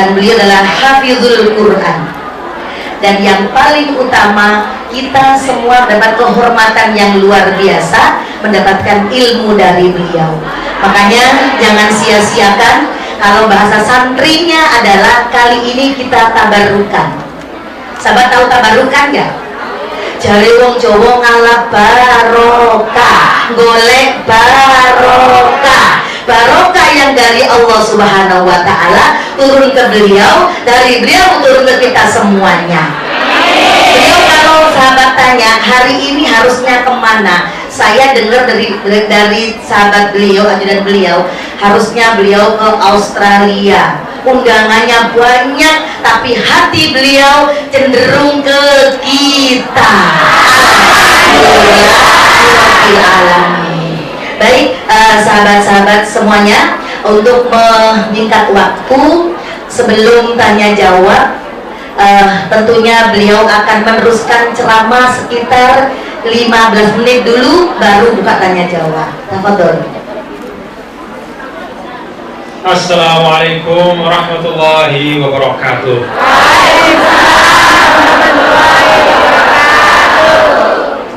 dan beliau adalah hafizul Quran. Dan yang paling utama, kita semua mendapat kehormatan yang luar biasa mendapatkan ilmu dari beliau. Makanya jangan sia-siakan. Kalau bahasa santrinya adalah kali ini kita tabarukan. Sahabat tahu tabarukan nggak? Jare wong Jawa ngalap barokah, golek barokah. Barokah yang dari Allah Subhanahu wa Ta'ala turun ke beliau, dari beliau turun ke kita semuanya. Beliau kalau sahabat tanya hari ini harusnya kemana, saya dengar dari sahabat beliau, ajudan beliau, harusnya beliau ke Australia. Undangannya banyak, tapi hati beliau cenderung ke kita. Alhamdulillah. Baik, sahabat-sahabat semuanya, untuk menyingkat waktu sebelum tanya jawab, tentunya beliau akan meneruskan ceramah sekitar 15 menit dulu, baru buka tanya jawab. Tafadhol. Assalamualaikum warahmatullahi wabarakatuh.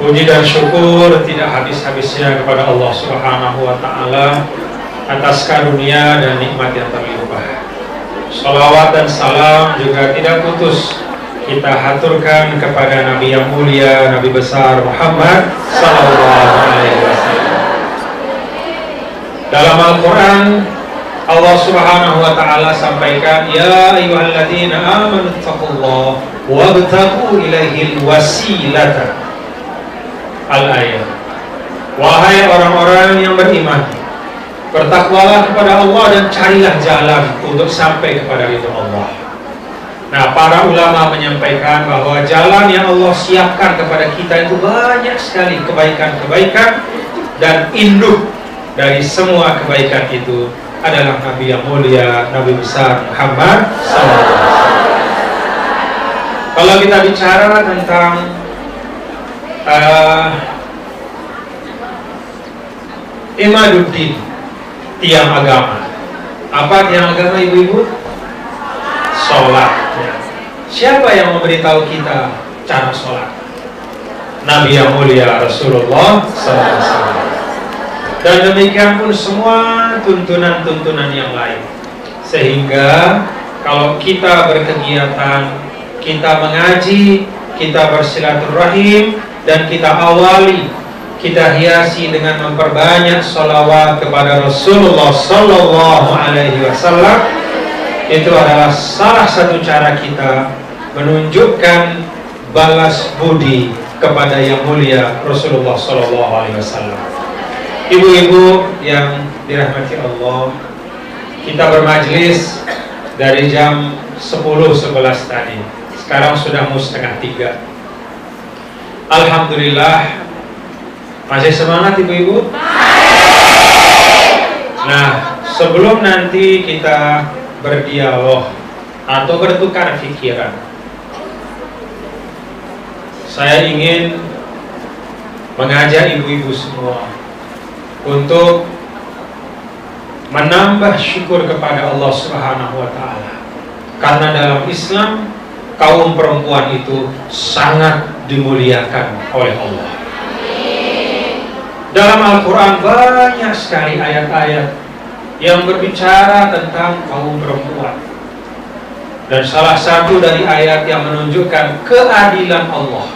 Puji dan syukur tidak habis-habisnya kepada Allah Subhanahu wa Ta'ala atas karunia dan nikmat yang tak berlimpah. Shalawat dan salam juga tidak putus kita haturkan kepada Nabi yang mulia, Nabi besar Muhammad sallallahu alaihi wasallam. Dalam Al-Quran, Allah Subhanahu wa Ta'ala sampaikan, ya ayyuhalladzina amanu taqullaha wabtaghu ilaihil wasilata. Al-ayat. Wahai orang-orang yang beriman, bertakwalah kepada Allah dan carilah jalan untuk sampai kepada ridho Allah. Nah, para ulama menyampaikan bahwa jalan yang Allah siapkan kepada kita itu banyak sekali kebaikan-kebaikan, dan induk dari semua kebaikan itu adalah Nabi yang mulia, Nabi besar Muhammad SAW. Kalau kita bicara tentang Imaduddin, tiang agama. Apa tiang agama, ibu-ibu? Sholat. Siapa yang memberitahu kita cara sholat? Nabi yang mulia Rasulullah SAW. Dan demikian pun semua tuntunan-tuntunan yang lain. Sehingga kalau kita berkegiatan, kita mengaji, kita bersilaturahim, dan kita awali, kita hiasi dengan memperbanyak sholawat kepada Rasulullah Sallallahu Alaihi Wasallam. Itu adalah salah satu cara kita menunjukkan balas budi kepada yang mulia Rasulullah Sallallahu Alaihi Wasallam. Ibu-ibu yang dirahmati Allah, kita bermajlis dari jam 10.11 tadi. Sekarang sudah mau 2:30. Alhamdulillah, masih semangat ibu-ibu? Nah, sebelum nanti kita berdialog atau bertukar pikiran, saya ingin mengajak ibu-ibu semua untuk menambah syukur kepada Allah Subhanahu wa Ta'ala. Karena dalam Islam, kaum perempuan itu sangat dimuliakan oleh Allah. Dalam Al-Quran banyak sekali ayat-ayat yang berbicara tentang kaum perempuan. Dan salah satu dari ayat yang menunjukkan keadilan Allah,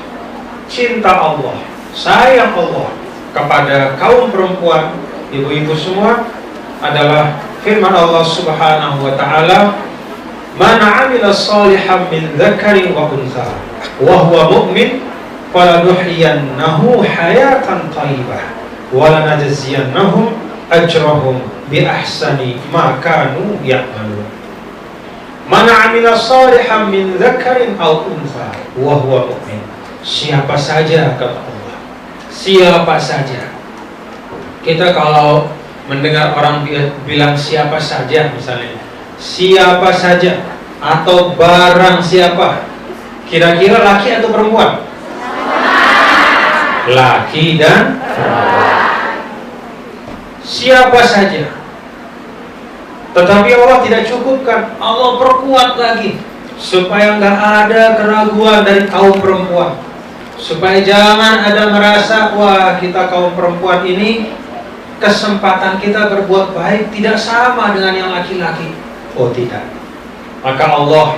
cinta Allah, sayang Allah kepada kaum perempuan, ibu-ibu semua, adalah firman Allah Subhanahu wa Ta'ala, "Man 'amila shalihan min dzakarin wa untha wa huwa mu'min falanuhyiyannahu hayatan thayyibah wa lanajziyannahum ajrahum bi ahsani ma kanu ya'malun." Man 'amila shalihan min dzakarin aw untha wa huwa mu'min. Siapa saja, kata Allah, siapa saja. Kita kalau mendengar orang bilang siapa saja, misalnya siapa saja atau barang siapa, kira-kira laki atau perempuan? Laki dan perempuan. Siapa saja. Tetapi Allah tidak cukupkan, Allah perkuat lagi supaya nggak ada keraguan dari kaum perempuan, supaya jangan ada merasa wah kita kaum perempuan ini kesempatan kita berbuat baik tidak sama dengan yang laki-laki. Oh tidak. Maka Allah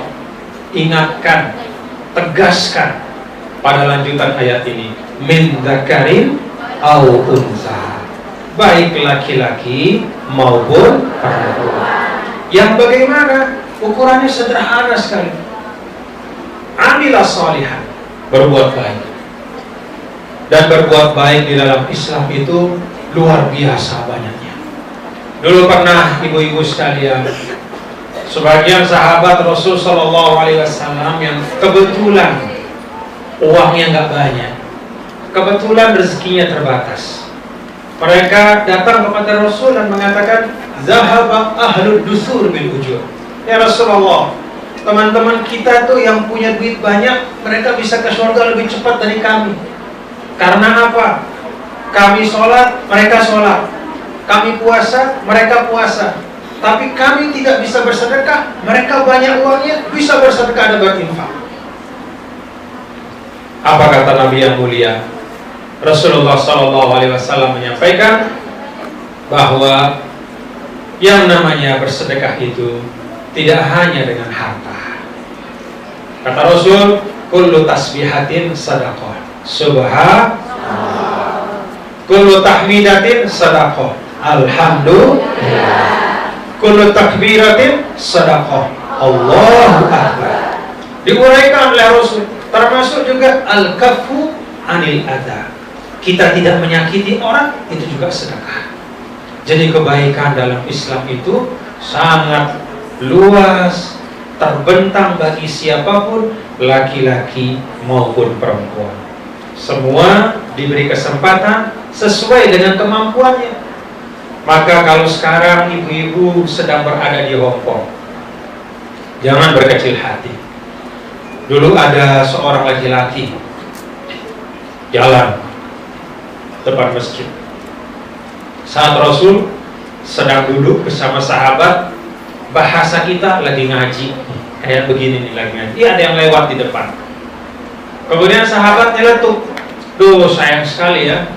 ingatkan, tegaskan pada lanjutan ayat ini, min dzakarin au unsa, baik laki-laki maupun perempuan. Yang bagaimana? Ukurannya sederhana sekali. Amilah sholihan, berbuat baik. Dan berbuat baik di dalam Islam itu luar biasa banyaknya. Dulu pernah ibu-ibu sekalian, sebagian sahabat Rasul Shallallahu Alaihi Wasallam yang kebetulan uangnya nggak banyak, kebetulan rezekinya terbatas, mereka datang kepada Rasul dan mengatakan, zahaba ahlud dusur bil ujur. Ya Rasulullah, teman-teman kita tuh yang punya duit banyak, mereka bisa ke surga lebih cepat dari kami. Karena apa? Kami sholat, mereka sholat. Kami puasa, mereka puasa. Tapi kami tidak bisa bersedekah, mereka banyak uangnya, bisa bersedekah dan berinfak. Apa kata Nabi yang mulia? Rasulullah SAW menyampaikan bahwa yang namanya bersedekah itu tidak hanya dengan harta. Kata Rasul, kullu tasbihatin sadaqah, subhanallah, kullu tahmidatin sadaqah, alhamdulillah, kullu takbiratin sadaqah, Allahu akbar. Diuraikan oleh Rasul, termasuk juga al-kafu anil adha, kita tidak menyakiti orang, itu juga sedekah. Jadi kebaikan dalam Islam itu sangat luas, terbentang bagi siapapun, laki-laki maupun perempuan. Semua diberi kesempatan sesuai dengan kemampuannya. Maka kalau sekarang ibu-ibu sedang berada di Hong Kong, jangan berkecil hati. Dulu ada seorang laki-laki jalan depan masjid. Saat Rasul sedang duduk bersama sahabat, bahasa kita lagi ngaji, kayak begini nih lagi ngaji. Ada yang lewat di depan. Kemudian sahabat nyeletuk, duh sayang sekali ya,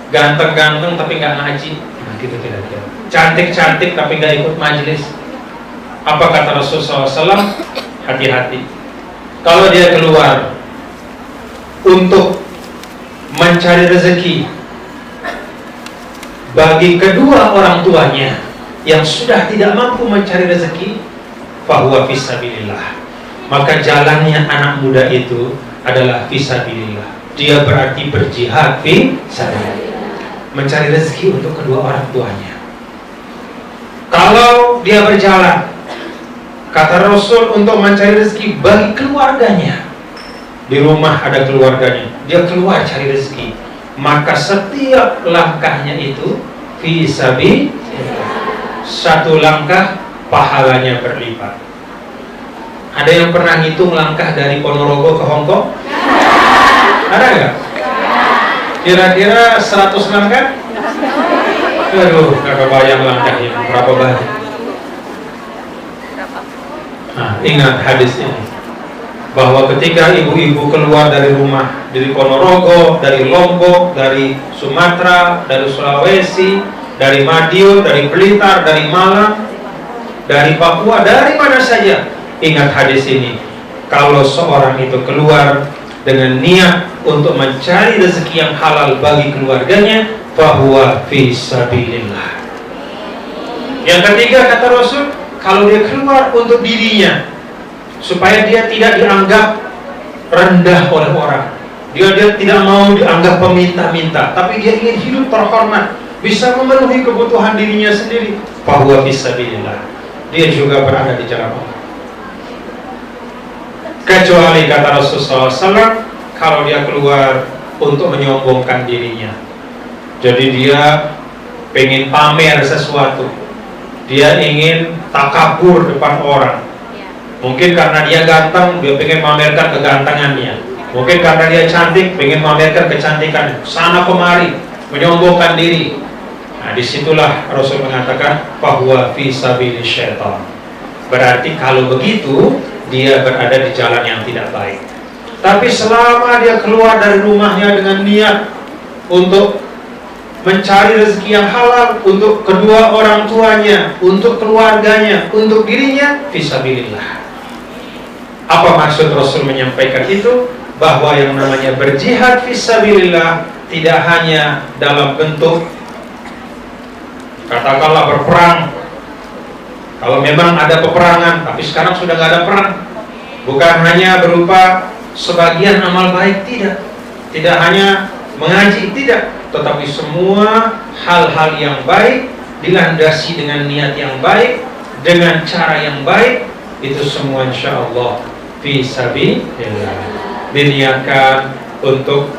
ganteng-ganteng tapi nggak ngaji. Nah gitu kira-kira. Cantik-cantik tapi nggak ikut majelis. Apa kata Rasulullah SAW? Hati-hati. Kalau dia keluar untuk mencari rezeki bagi kedua orang tuanya yang sudah tidak mampu mencari rezeki, fahuwa fisabilillah, maka jalannya anak muda itu adalah fisabilillah. Dia berarti berjihad fisabilillah, mencari rezeki untuk kedua orang tuanya. Kalau dia berjalan, kata Rasul, untuk mencari rezeki bagi keluarganya, di rumah ada keluarganya, dia keluar cari rezeki, maka setiap langkahnya itu fisabilillah, satu langkah pahalanya berlipat. Ada yang pernah ngitung langkah dari Ponorogo ke Hong Kong? Ada nggak? Kira-kira 100 langkah? Aduh, nggak kebayang langkahnya berapa banyak. Nah, ingat hadis ini, bahwa ketika ibu-ibu keluar dari rumah, dari Ponorogo, dari Lombok, dari Sumatera, dari Sulawesi, dari Madiun, dari Blitar, dari Malang, dari Papua, dari mana saja, ingat hadis ini. Kalau seorang itu keluar dengan niat untuk mencari rezeki yang halal bagi keluarganya, fahuwa fisabilillah. Yang ketiga kata Rasul, kalau dia keluar untuk dirinya, supaya dia tidak dianggap rendah oleh orang, dia tidak mau dianggap peminta-minta, tapi dia ingin hidup terhormat, bisa memenuhi kebutuhan dirinya sendiri, fahuwa fisabilillah, dia juga berada di jalan Allah. Kecuali kata Rasulullah SAW, kalau dia keluar untuk menyombongkan dirinya, jadi dia pengen pamer sesuatu, dia ingin takabur depan orang. Mungkin karena dia ganteng, dia pengen memamerkan kegantengannya. Mungkin karena dia cantik, pengen memamerkan kecantikan. Sana kemari, menyombongkan diri. Nah, Nah, disitulah Rasul mengatakan bahwa fi sabilis syaitan. Berarti kalau begitu dia berada di jalan yang tidak baik. Tapi selama dia keluar dari rumahnya dengan niat untuk mencari rezeki yang halal untuk kedua orang tuanya, untuk keluarganya, untuk dirinya, fisabilillah. Apa maksud Rasul menyampaikan itu? Bahwa yang namanya berjihad fisabilillah tidak hanya dalam bentuk katakanlah berperang. Kalau memang ada peperangan, tapi sekarang sudah nggak ada perang. Bukan hanya berupa sebagian amal baik, tidak hanya mengaji, tidak, tetapi semua hal-hal yang baik dilandasi dengan niat yang baik, dengan cara yang baik, itu semua insya Allah fisabilillah, diniatkan untuk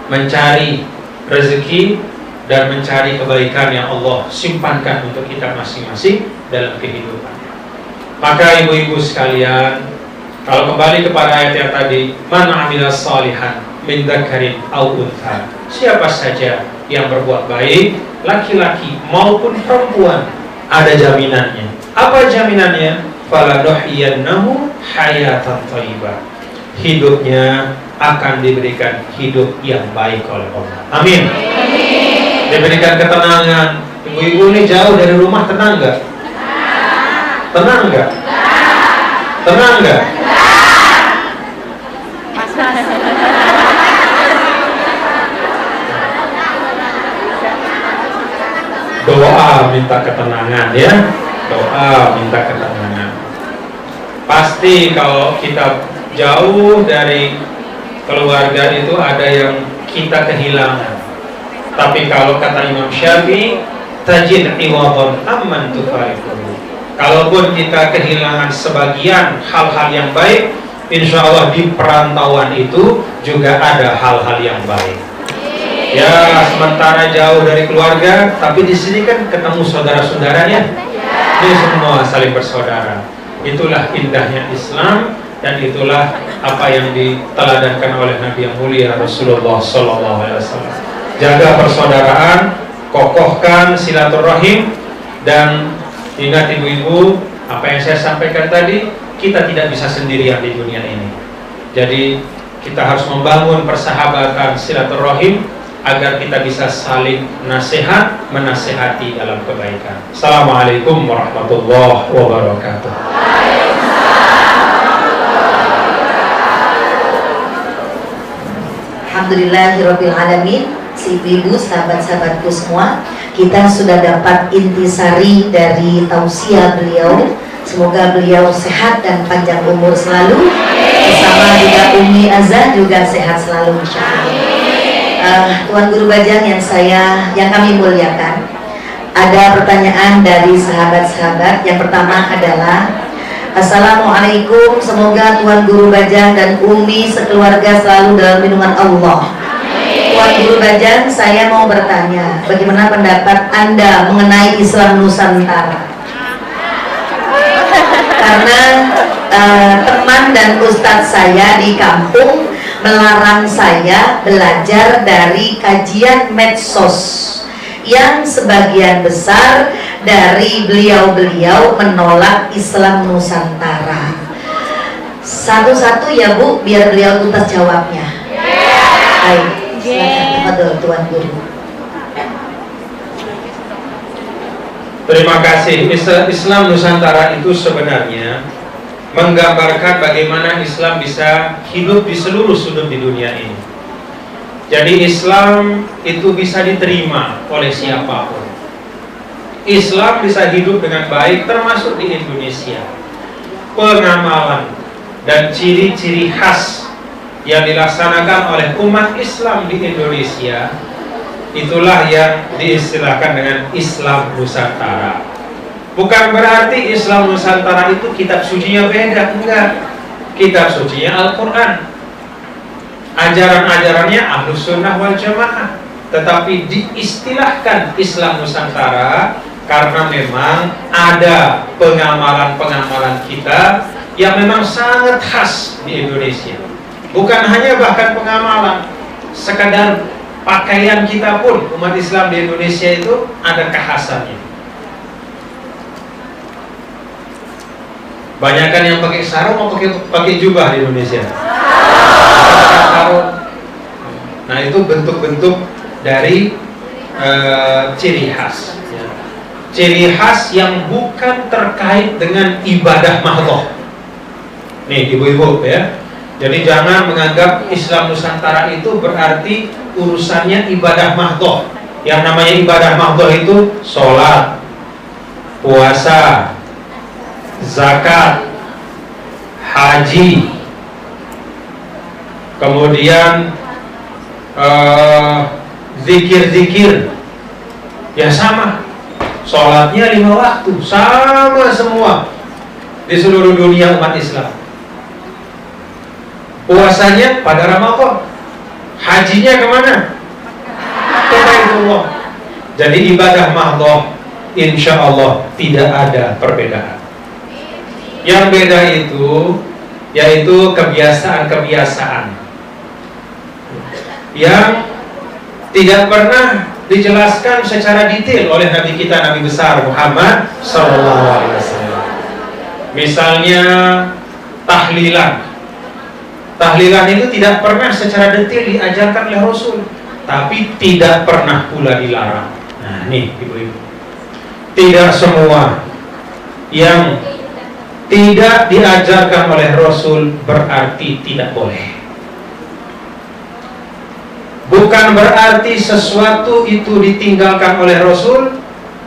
mencari rezeki dan mencari kebaikan yang Allah simpankan untuk kita masing-masing dalam kehidupan. Maka ibu-ibu sekalian, kalau kembali kepada ayat yang tadi, man amila salihan min dzakarin aw untha, siapa saja yang berbuat baik, laki-laki maupun perempuan, ada jaminannya. Apa jaminannya? Falanuhyiyannahu hayatan thayyibah, hidupnya akan diberikan hidup yang baik oleh Allah. Amin. Diberikan ketenangan. Ibu-ibu ini jauh dari rumah, tenang nggak? Tenang nggak? Tenang nggak? Doa minta ketenangan ya. Doa minta ketenangan. Pasti kalau kita jauh dari keluarga itu ada yang kita kehilangan. Tapi kalau kata Imam Syafi'i, tajid iwadon amman tufariquhu. Kalaupun kita kehilangan sebagian hal-hal yang baik, insya Allah di perantauan itu juga ada hal-hal yang baik. Ya, sementara jauh dari keluarga, tapi di sini kan ketemu saudara-saudaranya. Ini semua saling bersaudara. Itulah indahnya Islam, dan itulah apa yang diteladankan oleh Nabi yang mulia Rasulullah SAW. Jaga persaudaraan, kokohkan silaturahim, dan ingat ibu-ibu, apa yang saya sampaikan tadi, kita tidak bisa sendirian di dunia ini. Jadi kita harus membangun persahabatan silaturahim agar kita bisa saling nasihat, menasehati dalam kebaikan. Assalamualaikum warahmatullahi wabarakatuh. Alhamdulillahirrabbilalamin. Ibu, sahabat-sahabatku semua, kita sudah dapat intisari dari tausiah beliau. Semoga beliau sehat dan panjang umur selalu, bersama juga Umi Azza juga sehat selalu insyaallah. Tuan Guru Bajang yang kami muliakan, ada pertanyaan dari sahabat-sahabat. Yang pertama adalah, Assalamualaikum, semoga Tuan Guru Bajang dan Umi sekeluarga selalu dalam lindungan Allah. Tuan Guru Bajang, saya mau bertanya, bagaimana pendapat Anda mengenai Islam Nusantara? Karena teman dan ustadz saya di kampung melarang saya belajar dari kajian medsos yang sebagian besar dari beliau-beliau menolak Islam Nusantara. Satu-satu ya Bu, biar beliau tuntas jawabnya. Baik, silakan Tuan Guru. Terima kasih. Islam Nusantara itu sebenarnya menggambarkan bagaimana Islam bisa hidup di seluruh sudut di dunia ini. Jadi Islam itu bisa diterima oleh siapapun. Islam bisa hidup dengan baik termasuk di Indonesia. Pengamalan dan ciri-ciri khas yang dilaksanakan oleh umat Islam di Indonesia, itulah yang diistilahkan dengan Islam Nusantara. Bukan berarti Islam Nusantara itu kitab sucinya beda, enggak. Kitab sucinya Al-Quran, ajaran-ajarannya Ahlus Sunnah wal Jamaah, tetapi diistilahkan Islam Nusantara karena memang ada pengamalan-pengamalan kita yang memang sangat khas di Indonesia. Bukan hanya bahkan pengamalan, sekadar Pakaian kita pun, umat Islam di Indonesia itu ada kekhasannya. Banyakan yang pakai sarung atau pakai jubah di Indonesia? Pakai sarung. Nah, itu bentuk-bentuk dari ciri khas. Ciri khas yang bukan terkait dengan ibadah mahdhah. Nih, ibu-ibu ya. Jadi jangan menganggap Islam Nusantara itu berarti urusannya ibadah mahdhah. Yang namanya ibadah mahdhah itu sholat, puasa, zakat, haji, kemudian zikir-zikir, ya sama. Sholatnya 5 waktu, sama semua di seluruh dunia umat Islam. Puasanya pada Ramadan, hajinya kemana? Ke Baitullah. Jadi ibadah mahdhah insya Allah tidak ada perbedaan. Yang beda itu yaitu kebiasaan-kebiasaan yang tidak pernah dijelaskan secara detail oleh Nabi kita, Nabi besar Muhammad SAW. Misalnya tahlilan. Tahlilan itu tidak pernah secara detail diajarkan oleh Rasul, tapi tidak pernah pula dilarang. Nah, nih ibu-ibu, tidak semua yang tidak diajarkan oleh Rasul berarti tidak boleh. Bukan berarti sesuatu itu ditinggalkan oleh Rasul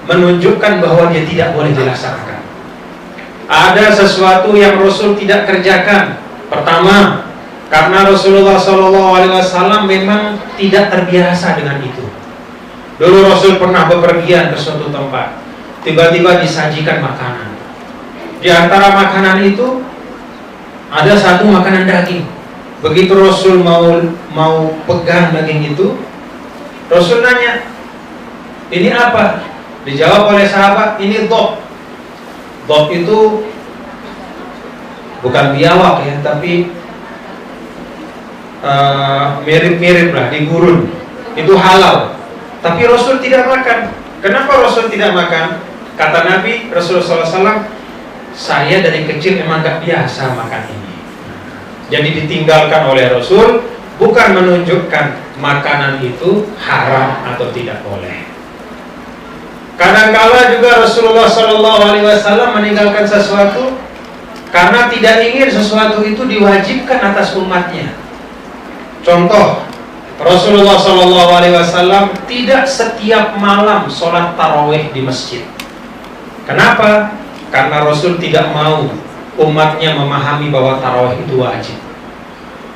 menunjukkan bahwa dia tidak boleh dilaksanakan. Ada sesuatu yang Rasul tidak kerjakan. Pertama, karena Rasulullah SAW memang tidak terbiasa dengan itu. Dulu Rasul pernah bepergian ke suatu tempat, tiba-tiba disajikan makanan. Di antara makanan itu ada satu makanan daging. Begitu Rasul mau pegang daging itu, Rasul nanya, ini apa? Dijawab oleh sahabat, ini dhab. Dhab itu bukan biawak ya, tapi mirip-mirip lah, digurun. Itu halal. Tapi Rasul tidak makan. Kenapa Rasul tidak makan? Kata Nabi Rasulullah SAW, saya dari kecil emang gak biasa makan ini. Jadi ditinggalkan oleh Rasul bukan menunjukkan makanan itu haram atau tidak boleh. Kadang-kala juga Rasulullah SAW meninggalkan sesuatu karena tidak ingin sesuatu itu diwajibkan atas umatnya. Contoh, Rasulullah SAW tidak setiap malam sholat tarawih di masjid. Kenapa? Karena Rasul tidak mau umatnya memahami bahwa tarawih itu wajib.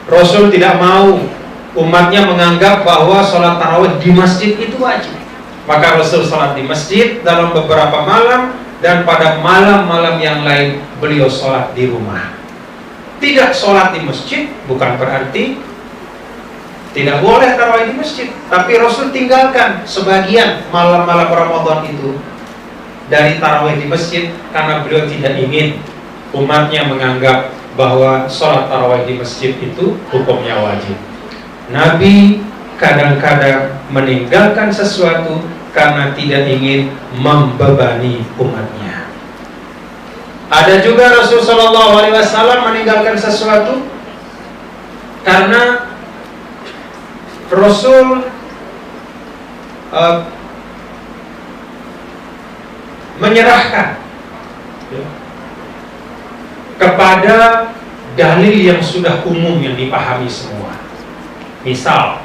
Rasul tidak mau umatnya menganggap bahwa sholat tarawih di masjid itu wajib. Maka Rasul sholat di masjid dalam beberapa malam, dan pada malam-malam yang lain beliau sholat di rumah. Tidak sholat di masjid bukan berarti tidak boleh tarawih di masjid, tapi Rasul tinggalkan sebagian malam-malam Ramadan itu dari tarawih di masjid karena beliau tidak ingin umatnya menganggap bahwa sholat tarawih di masjid itu hukumnya wajib. Nabi kadang-kadang meninggalkan sesuatu karena tidak ingin membebani umatnya. Ada juga Rasulullah SAW meninggalkan sesuatu karena Rasul menyerahkan kepada dalil yang sudah umum yang dipahami semua. Misal,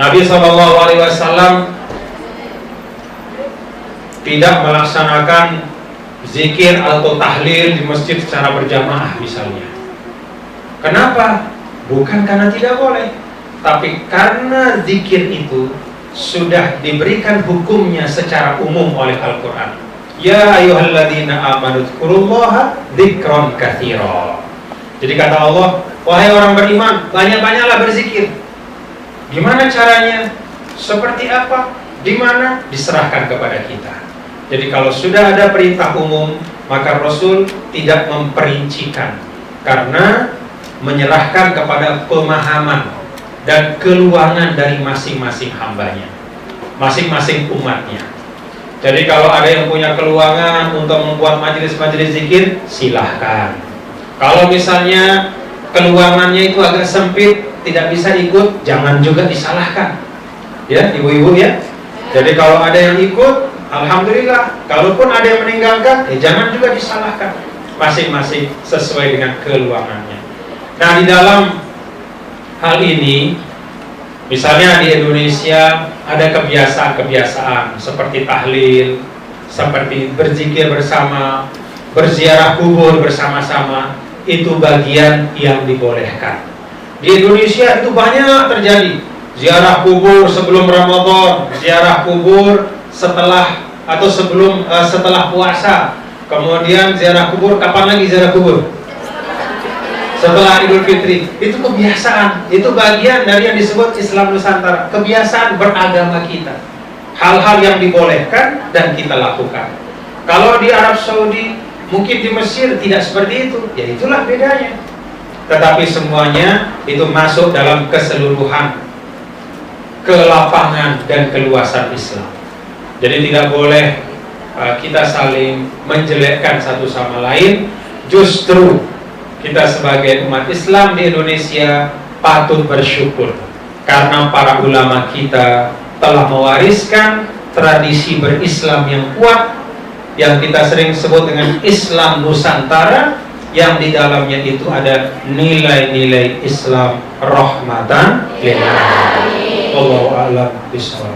Nabi SAW tidak melaksanakan zikir atau tahlil di masjid secara berjamaah misalnya. Kenapa? Bukan karena tidak boleh, tapi karena zikir itu sudah diberikan hukumnya secara umum oleh Al-Quran. Ya ayyuhalladzina amanu dzkurullaha dzikran katsira. Jadi kata Allah, wahai orang beriman, banyak-banyaklah berzikir. Gimana caranya? Seperti apa? Di mana? Diserahkan kepada kita. Jadi kalau sudah ada perintah umum, maka Rasul tidak memperincikan, karena menyerahkan kepada pemahaman dan keuangan dari masing-masing hambanya, masing-masing umatnya. Jadi kalau ada yang punya keuangan untuk membuat majelis-majelis zikir, silahkan. Kalau misalnya keuangannya itu agak sempit, tidak bisa ikut, jangan juga disalahkan. Ya, ibu-ibu ya. Jadi kalau ada yang ikut, alhamdulillah. Kalaupun ada yang meninggalkan, jangan juga disalahkan. Masing-masing sesuai dengan keuangannya. Nah, di dalam hal ini, misalnya di Indonesia ada kebiasaan-kebiasaan seperti tahlil, seperti berzikir bersama, berziarah kubur bersama-sama, itu bagian yang dibolehkan. Di Indonesia itu banyak terjadi. Ziarah kubur sebelum Ramadan, ziarah kubur setelah atau setelah puasa. Kemudian ziarah kubur, kapan lagi ziarah kubur? Setelah Idul Fitri. Itu kebiasaan, itu bagian dari yang disebut Islam Nusantara, kebiasaan beragama kita. Hal-hal yang dibolehkan dan kita lakukan. Kalau di Arab Saudi, mungkin di Mesir tidak seperti itu, ya itulah bedanya. Tetapi semuanya itu masuk dalam keseluruhan kelapangan dan keluasan Islam. Jadi tidak boleh kita saling menjelekkan satu sama lain. Justru kita sebagai umat Islam di Indonesia patut bersyukur karena para ulama kita telah mewariskan tradisi berislam yang kuat yang kita sering sebut dengan Islam Nusantara, yang di dalamnya itu ada nilai-nilai Islam rahmatan lil alamin. Wallahu a'lam bishawab.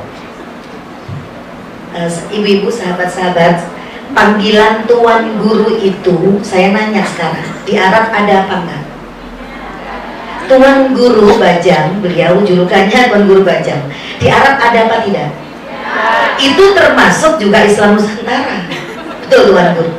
Ibu-ibu, sahabat-sahabat, panggilan tuan guru itu, saya nanya sekarang, di Arab ada apa enggak? Tuan guru Bajang, beliau julukannya Tuan Guru Bajang. Di Arab ada apa tidak? Itu termasuk juga Islam Nusantara. Betul Tuan Guru.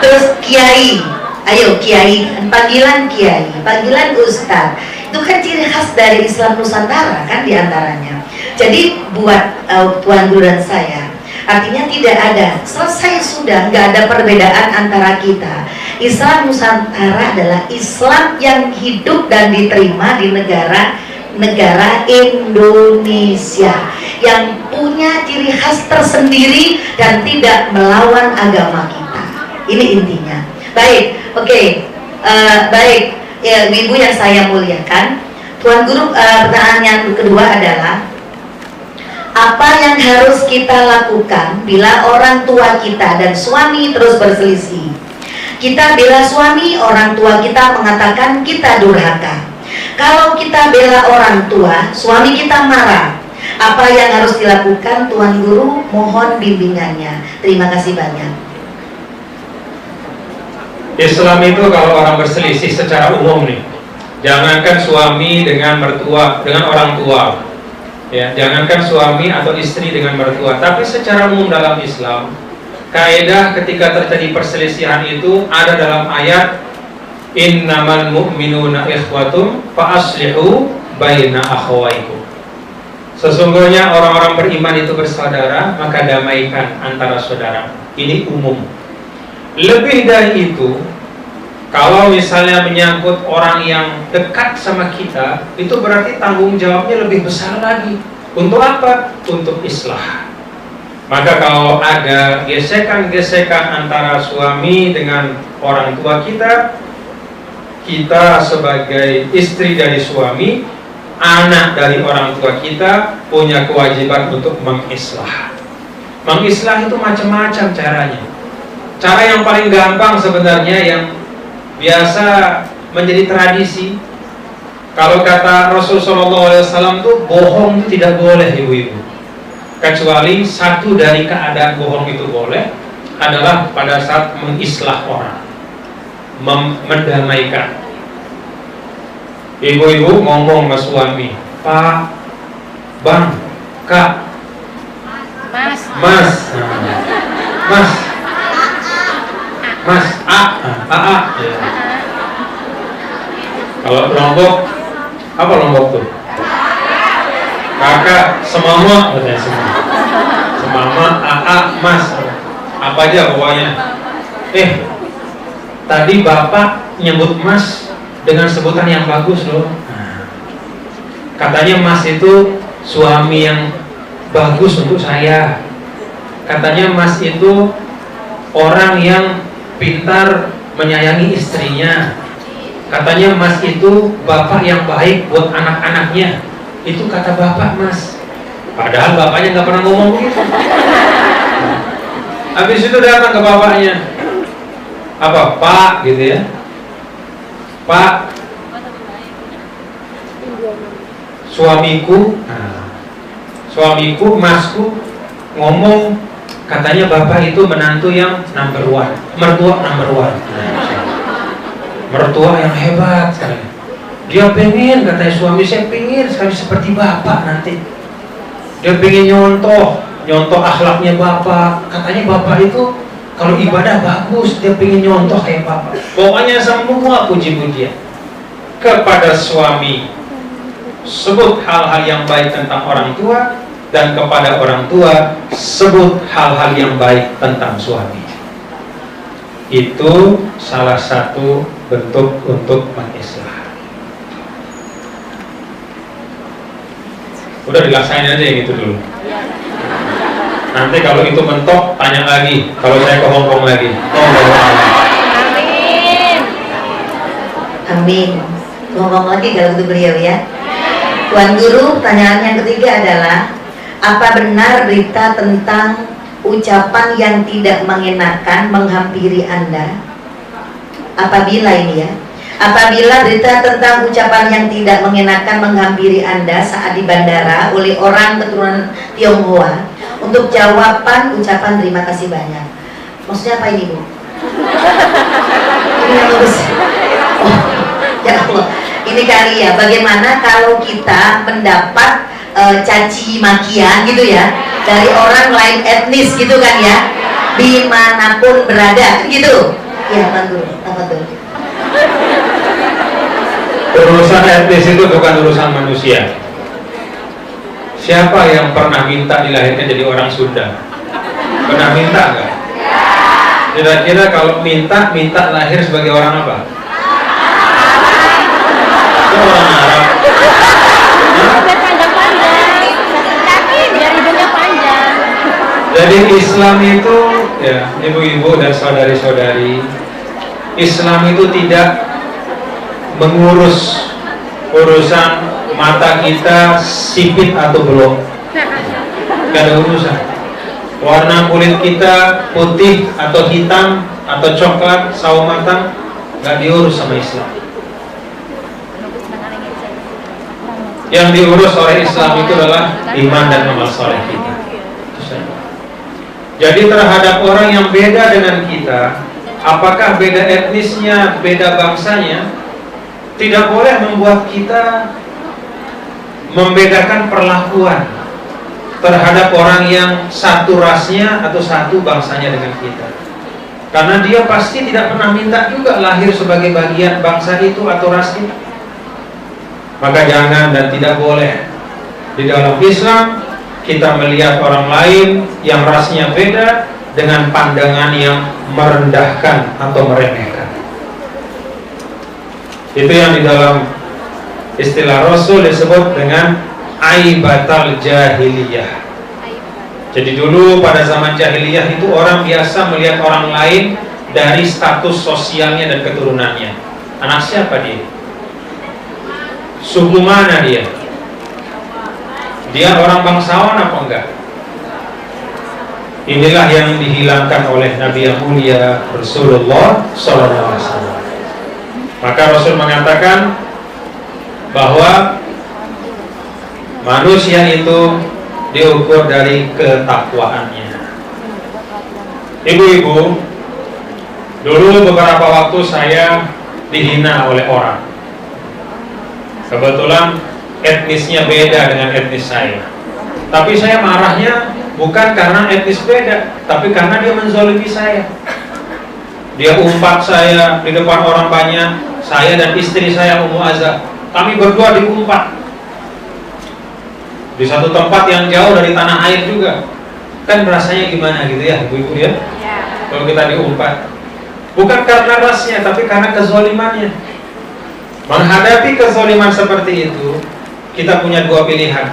Terus kiai, ayo kiai, panggilan kiai, panggilan ustaz, itu kan ciri khas dari Islam Nusantara kan diantaranya. Jadi buat Tuan Guru dan saya, artinya tidak ada, selesai sudah, nggak ada perbedaan antara kita. Islam Nusantara adalah Islam yang hidup dan diterima di negara Indonesia, yang punya ciri khas tersendiri dan tidak melawan agama kita. Ini intinya. Baik, oke. Baik, ya, ibu yang saya muliakan, Tuan Guru, pertanyaan yang kedua adalah, apa yang harus kita lakukan bila orang tua kita dan suami terus berselisih? Kita bela suami, orang tua kita mengatakan kita durhaka. Kalau kita bela orang tua, suami kita marah. Apa yang harus dilakukan Tuan Guru? Mohon bimbingannya. Terima kasih banyak. Islam itu kalau orang berselisih secara umum nih, jangankan suami dengan mertua, dengan orang tua, ya, jangankan suami atau istri dengan mertua, tapi secara umum dalam Islam, kaidah ketika terjadi perselisihan itu ada dalam ayat innamal mu'minuna ikhwatum fa aslihu baina akhawaikum. Sesungguhnya orang-orang beriman itu bersaudara, maka damaikan antara saudara. Ini umum. Lebih dari itu, kalau misalnya menyangkut orang yang dekat sama kita, itu berarti tanggung jawabnya lebih besar lagi. Untuk apa? Untuk islah. Maka kalau ada gesekan-gesekan antara suami dengan orang tua kita, kita sebagai istri dari suami, anak dari orang tua kita, punya kewajiban untuk mengislah. Mengislah itu macam-macam caranya. Cara yang paling gampang sebenarnya, yang biasa menjadi tradisi, kalau kata Rasulullah SAW tuh, bohong itu tidak boleh ibu-ibu, kecuali satu dari keadaan bohong itu boleh, adalah pada saat mengislah orang, mendamaikan. Ibu-ibu ngomong ke suami, Pak, Bang, Kak, Mas, A. Ya. Kalau Lombok, apa Lombok tuh? Kakak, semama, semama, A, Mas, apa aja pokoknya. Tadi Bapak nyebut Mas, dengan sebutan yang bagus loh. Katanya Mas itu suami yang bagus untuk saya. Katanya Mas itu orang yang pintar menyayangi istrinya. Katanya Mas itu bapak yang baik buat anak-anaknya. Itu kata bapak Mas. Padahal bapaknya nggak pernah ngomong gitu. Habis itu datang ke bapaknya. Apa Pak gitu ya? Pak, suamiku, Masku ngomong katanya bapak itu menantu yang number one, mertua number one, mertua yang hebat sekali. Dia pengen, katanya suami saya pengen sekali seperti bapak nanti. Dia pengen nyontoh akhlaknya bapak. Katanya bapak itu kalau ibadah bagus, dia pengen nyontoh kayak bapak. Pokoknya semua puji-pujian kepada suami, sebut hal-hal yang baik tentang orang tua, dan kepada orang tua sebut hal-hal yang baik tentang suami. Itu salah satu bentuk untuk mengislah. Udah dilaksanain aja yang itu dulu. Nanti kalau itu mentok, tanya lagi. Kalau saya ke Hongkong lagi. Amin. Amin. Ngomong lagi kalau itu beliau ya. Tuan Guru, pertanyaan yang ketiga adalah, apa benar berita tentang ucapan yang tidak mengenakan menghampiri Anda? Apabila ini ya, apabila berita tentang ucapan yang tidak mengenakan menghampiri Anda saat di bandara oleh orang keturunan Tionghoa, untuk jawaban ucapan terima kasih banyak. Maksudnya apa ini Bu? Ini yang bagus. Oh, ya Allah. Ini kali ya, bagaimana kalau kita mendapat caci makian gitu ya dari orang lain etnis gitu kan ya, dimanapun berada gitu ya. Apa tuh? Urusan etnis itu bukan urusan manusia. Siapa yang pernah minta dilahirkan jadi orang Sunda? Pernah minta nggak? Kira-kira kalau minta lahir sebagai orang apa? Orang Arab. Jadi Islam itu ya, ibu-ibu dan saudari-saudari, Islam itu tidak mengurus urusan mata kita sipit atau belum. Gak ada urusan. Warna kulit kita putih atau hitam atau coklat, sawo matang, gak diurus sama Islam. Yang diurus oleh Islam itu adalah iman dan amal saleh kita. Jadi terhadap orang yang beda dengan kita, apakah beda etnisnya, beda bangsanya, tidak boleh membuat kita membedakan perlakuan terhadap orang yang satu rasnya atau satu bangsanya dengan kita. Karena dia pasti tidak pernah minta juga lahir sebagai bagian bangsa itu atau ras itu. Maka jangan dan tidak boleh di dalam Islam kita melihat orang lain yang rasnya beda dengan pandangan yang merendahkan atau meremehkan. Itu yang di dalam istilah Rasul disebut dengan aibatal jahiliyah. Jadi dulu pada zaman jahiliyah itu orang biasa melihat orang lain dari status sosialnya dan keturunannya. Anak siapa dia? Suku mana dia? Dia orang bangsawan apa enggak? Inilah yang dihilangkan oleh Nabi yang mulia Rasulullah SAW. Maka Rasul mengatakan bahwa manusia itu diukur dari ketakwaannya. Ibu-ibu, dulu beberapa waktu saya dihina oleh orang. Kebetulan etnisnya beda dengan etnis saya. Tapi saya marahnya bukan karena etnis beda, tapi karena dia menzalimi saya. Dia umpat saya di depan orang banyak, saya dan istri saya Ummu Azza. Kami berdua diumpat di satu tempat yang jauh dari tanah air juga. Kan rasanya gimana gitu ya, ibu-ibu ya? Kalau kita diumpat, bukan karena rasnya, tapi karena kezalimannya. Menghadapi kezaliman seperti itu, kita punya dua pilihan.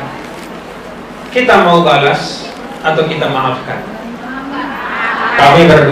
Kita mau balas atau kita maafkan. Kami berdua